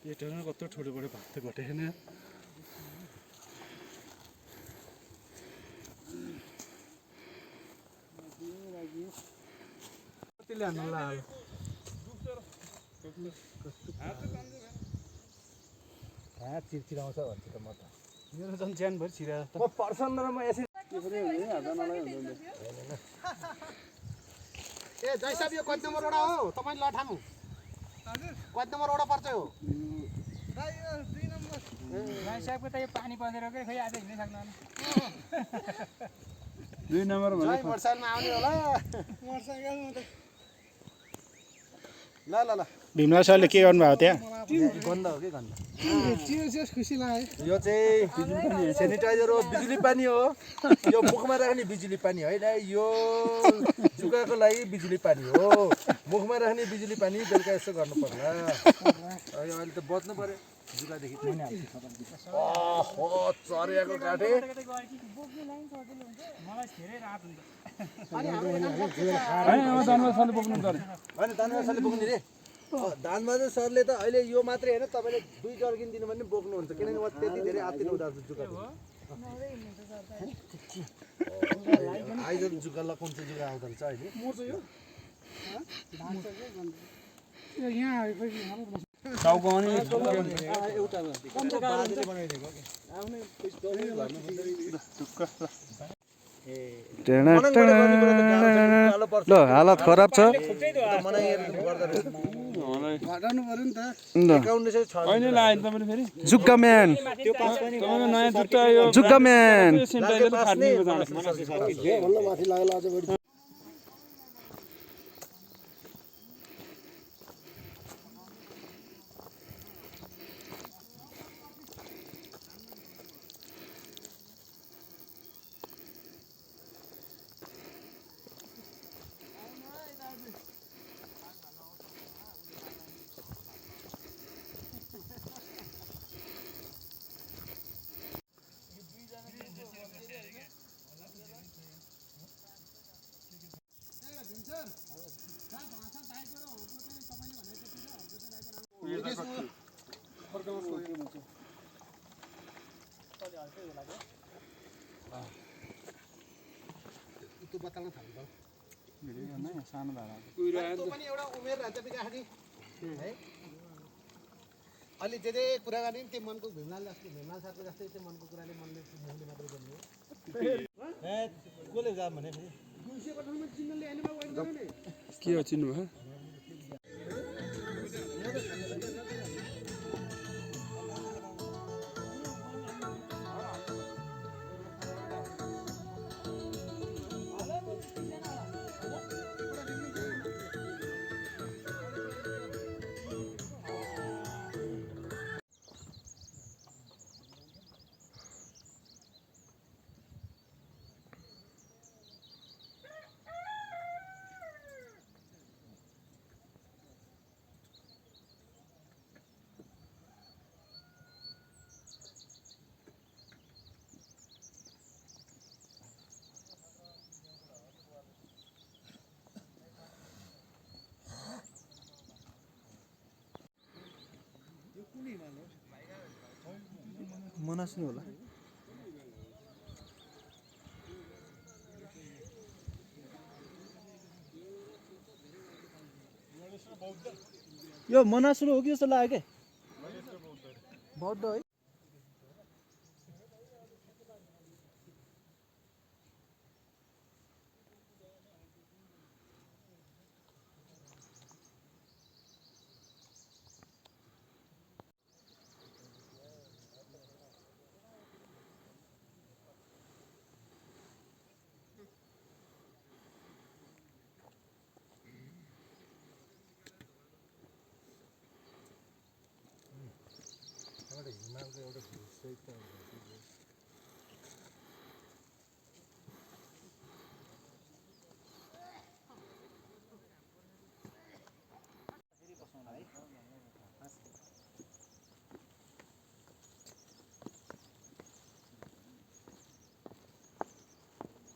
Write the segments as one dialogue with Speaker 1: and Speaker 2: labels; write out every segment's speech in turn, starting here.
Speaker 1: पेटना कत्रो ठुलो बडे भात घटे हैन कतिले हान्न ला हात चिरचिराउँछ भन्छ त म त मेरो झन् ज्यान भरि चिरा जस्तो म पर्सन र म यसै के पनि हुँदैन हातनालाई हुँदैन ए जय साहब यो कति नम्बर वडा हो तपाईँ लठामु हजुर कति नम्बर वडा पर्छ हो दाइ यो 2 नम्बर जय साहबको त यो पानी परेर के खै आज हिँड्न सक्दैन 2 नम्बर भने मोटरसाइकलमा आउने होला मोटरसाइकलमा त ल ल ल भीमराज सरले के गर्नु भएको त्यहाँ गन्ध हो के गन्ध चियो चाहिँ खुसी लाग्यो यो चाहिँ सेनिटाइजर हो बिजुली पानी हो यो मुखमा राख्ने बिजुली पानी हैन यो जुगाको लागि बिजुली पानी हो मुखमा राख्ने बिजुली पानी बेलुका यसो गर्नु पर्ला यो अहिले त बच्नु पर्यो जुगादेखि ओहो चरियाको काटे मलाई धेरै रात हुन्छ अनि हाम्रो दानबहादुर सरले बोक्नु पर्छ हैन दानबहादुर सरले बोक्नु रे दानबहादुर सरले त अहिले यो मात्रै हैन तपाईले 2 जर्किन दिनु भने बोक्नुहुन्छ किनभने उहाँ त्यति धेरै आत्तिनु हुँदा जुका आइज जुका कुन चाहिँ जुका आउँछ अहिले मोर्छ यो यहाँ आएपछि टाउको अनि एउटा बाजेले बनाइदिएको आउने ल हालत खराब छ जुक्का म्यान जुक्का म्यान itu batalnya थाल्नु भिडियो गर्न सानो धारा त्यो पनि एउटा उमेर रहन्छ बिगाडी है अलि जे कुरा गर्ने नि त्यो मनको भीमलाल जस्तो भीमलाल साथको जस्तै त्यो मनको कुराले मनले मुखले मात्र बोल्नु हो कोले जाम भने फेरि गुल्सेको ठाउँमा चिन्हले ल्याएन मा वाइन गर्ने के हो चिन्नु हो मनास नै होला यो मनासुर हो कि जस्तो लाग्यो के बौद्ध है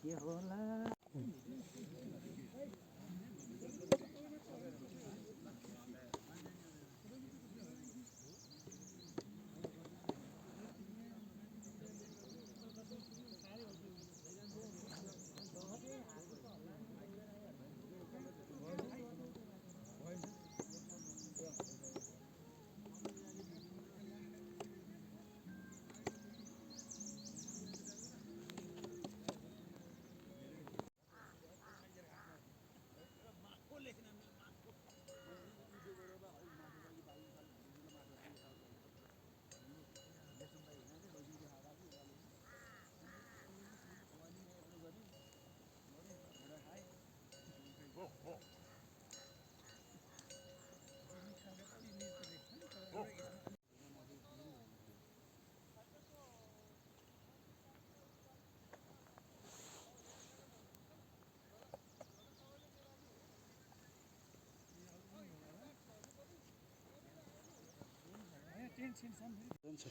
Speaker 1: के होला हुन्छ